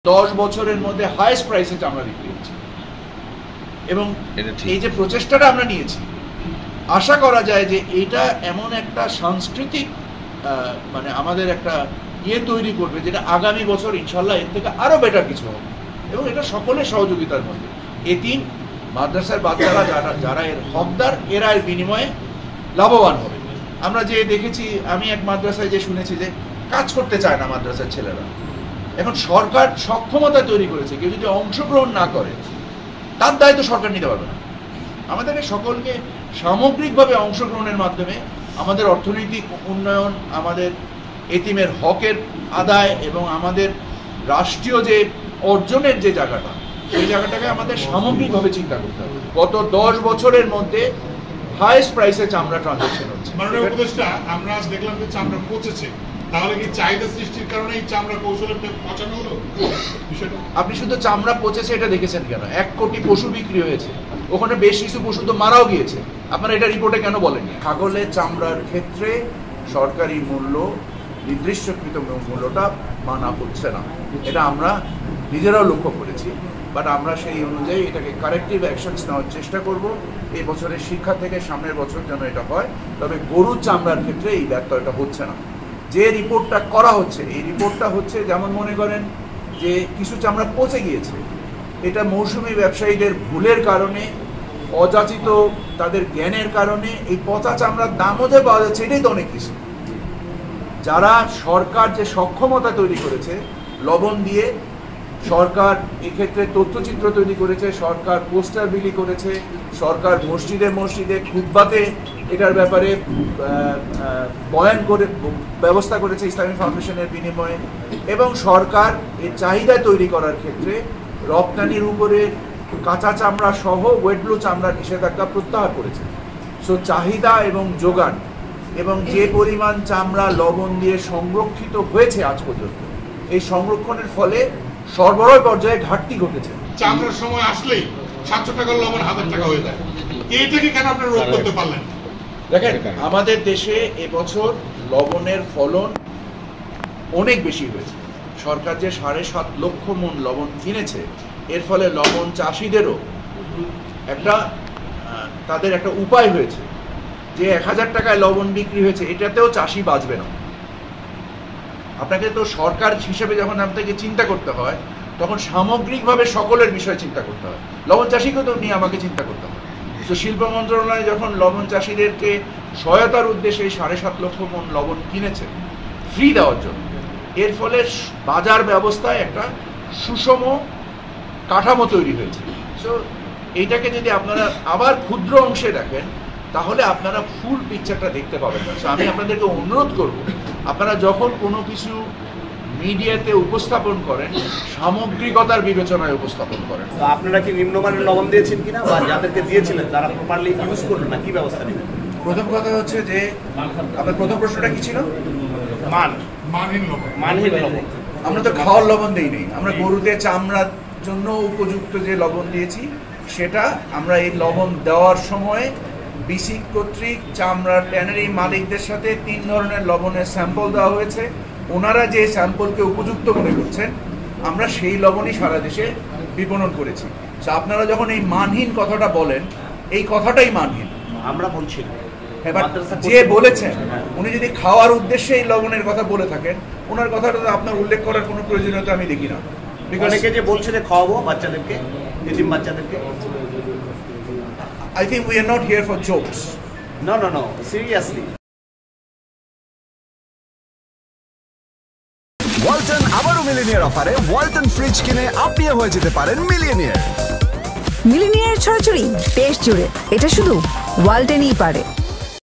10 বছরের মধ্যে হাইয়েস্ট প্রাইসে চামড়া বিক্রি হচ্ছে এবং এই যে প্রচেষ্টাটা আমরা নিয়েছি, আশা করা যায় যে এটা এমন একটা সাংস্কৃতিক মানে আমাদের একটা তৈরি করবে যেটা আগামী বছর ইনশাল্লাহ এর থেকে আরো বেটার কিছু হবে এবং এটা সকলের সহযোগিতার মধ্যে। এতিম মাদ্রাসার বাচ্চারা যারা এর হকদার, এরা এর বিনিময়ে লাভবান হবে। আমরা যে দেখেছি, আমি এক মাদ্রাসায় যে শুনেছি যে কাজ করতে চায় না মাদ্রাসার ছেলেরা, এখন সরকার সক্ষমতা তৈরি করেছে, কেউ যদি অংশগ্রহণ না করে তার দায়িত্ব সরকার নিতে পারবে না। আমাদেরকে সকলকে সামগ্রিকভাবে অংশগ্রহণের মাধ্যমে আমাদের অর্থনৈতিক উন্নয়ন, আমাদের এতিমের হকের আদায় এবং আমাদের রাষ্ট্রীয় যে অর্জনের যে জায়গাটা, সেই জায়গাটাকে আমাদের সামগ্রিকভাবে চিন্তা করতে হবে। গত 10 বছরের মধ্যে হাইয়েস্ট প্রাইসে চামড়া ট্রানজাকশন হচ্ছে। মাননীয় উপদেষ্টা, আমরা দেখলাম যে চামড়া পচেছে, তাহলে কি চাহিদা সৃষ্টির কারণে এই চামড়া কৌশলে পচানো হলো? আপনি শুধু চামড়া পচেছে এটা দেখেছেন কেন? 1 কোটি পশু বিক্রি হয়েছে, ওখানে বেশ কিছু পশু তো মারাও গিয়েছে। আপনারা এটা রিপোর্টে কেন বলেননি? ছাগলের চামড়ার ক্ষেত্রে সরকারি মূল্য, নির্দিষ্টকৃত মূল্যটা মানা হচ্ছে না, এটা আমরা নিজেরাও লক্ষ্য করেছি। বাট আমরা সেই অনুযায়ী এটাকে কারেক্টিভ অ্যাকশনস নেওয়ার চেষ্টা করব এই বছরের শিক্ষা থেকে সামনের বছর যেন এটা হয়। তবে গরুর চামড়ার ক্ষেত্রে এই ব্যত্যয়টা হচ্ছে না। যে রিপোর্টটা করা হচ্ছে, এই রিপোর্টটা হচ্ছে যেমন মনে করেন যে কিছু চামড়া পচে গিয়েছে, এটা মৌসুমি ব্যবসায়ীদের ভুলের কারণে, অযাচিত তাদের জ্ঞানের কারণে এই পচা চামড়ার দামও যে পাওয়া যাচ্ছে, এটাই তো অনেক বেশি। যারা সরকার যে সক্ষমতা তৈরি করেছে লবণ দিয়ে, সরকার এক্ষেত্রে তথ্যচিত্র তৈরি করেছে, সরকার পোস্টার বিলি করেছে, সরকার মসজিদে মসজিদে খুতবাতে এটার ব্যাপারে বয়ান করে ব্যবস্থা করেছে ইসলামী ফাউন্ডেশনের বিনিময়ে, এবং সরকার এর চাহিদা তৈরি করার ক্ষেত্রে রপ্তানির উপরে কাঁচা চামড়া সহ ওয়েটব্লু চামড়ার নিষেধাজ্ঞা প্রত্যাহার করেছে। সো চাহিদা এবং যোগান এবং যে পরিমাণ চামড়া লবণ দিয়ে সংরক্ষিত হয়েছে আজ পর্যন্ত, এই সংরক্ষণের ফলে সরবরাহ পর্যায়ে ঘাটতি ঘটেছে। চামড়ার সময় আসলেই 700 টাকার লবণ 1000 টাকা হয়ে যায়, এইটাকে কেন আপনারা রোধ করতে পারলেন? দেখেন, আমাদের দেশে এবছর লবণের ফলন অনেক বেশি হয়েছে। সরকার যে 7.5 লক্ষ মণ লবণ কিনেছে, এর ফলে লবণ চাষিদেরও তাদের একটা উপায় হয়েছে যে 1000 টাকায় লবণ বিক্রি হয়েছে, এটাতেও চাষি বাঁচবে না। আপনাকে তো সরকার হিসেবে যখন আপনাকে চিন্তা করতে হয়, তখন সামগ্রিকভাবে সকলের বিষয় চিন্তা করতে হয়। লবণ চাষিকেও তো নিয়ে আমাকে চিন্তা করতে হয়। তো শিল্প মন্ত্রণালয় যখন লবণ চাষিদেরকে সহায়তার উদ্দেশ্যে 7.5 লক্ষ মণ লবণ কিনেছে ফ্রি দেওয়ার জন্য, এর ফলে বাজার ব্যবস্থায় একটা সুষম কাঠামো তৈরি হয়েছে। সো এইটাকে যদি আপনারা আবার ক্ষুদ্র অংশে দেখেন, তাহলে আপনারা ফুল পিকচারটা দেখতে পাবেন না। আমি আপনাদেরকে অনুরোধ করব, আপনারা যখন কোনো কিছু মিডিয়াতে উপস্থাপন করেন, সামগ্রিকতার বিবেচনায় উপস্থাপন করেন। তো আপনারা কি নিম্নমানের লবণ দিয়েছেন কিনা, বা যাদেরকে দিয়েছিলেন তারা প্রপারলি ইউজ করলো না, কি ব্যবস্থা নেবেন? প্রথম কথা হচ্ছে যে আপনার প্রথম প্রশ্নটা কি ছিল? মানহীন লবণ। মানহীন লবণ। আমরা তো খাওয়ার লবণ দিই নেই, আমরা গরুতে চামড়ার জন্য উপযুক্ত যে লবণ দিয়েছি, সেটা আমরা এই লবণ দেওয়ার সময় বিসি কর্তৃক চামড়ার ট্যানারি মালিকদের সাথে 3 ধরনের লবণের স্যাম্পল দেওয়া হয়েছে। ওনারা যে স্যাম্পলকে উপযুক্ত মনে করছেন, আমরা সেই লবণই সারা দেশে বিপণন করেছি। আপনারা যখন এই মানহীন কথাটা বলেন, এই কথাটাই মানহীন। আমরা বলছি এবার যে বলেছেন, উনি যদি খাওয়ার উদ্দেশ্যে এই লবণের কথা বলে থাকেন, ওনার কথাটা আপনার উল্লেখ করার কোনো প্রয়োজনীয়তা আমি দেখি না। অনেকে যে বলছে যে খাওয়াবো বাচ্চাদেরকে, এতিম বাচ্চাদেরকে। I think we are not here for jokes. No, seriously. Walton আবারও মিলিনিয়ার অফারে ওয়ালটন ফ্রিজ কিনে আপনিও হয়ে যেতে পারেন মিলিয়নিয়ার। মিলিনিয়ার ছড়াছড়ি দেশ জুড়ে, এটা শুধু ওয়ালটনই পারে।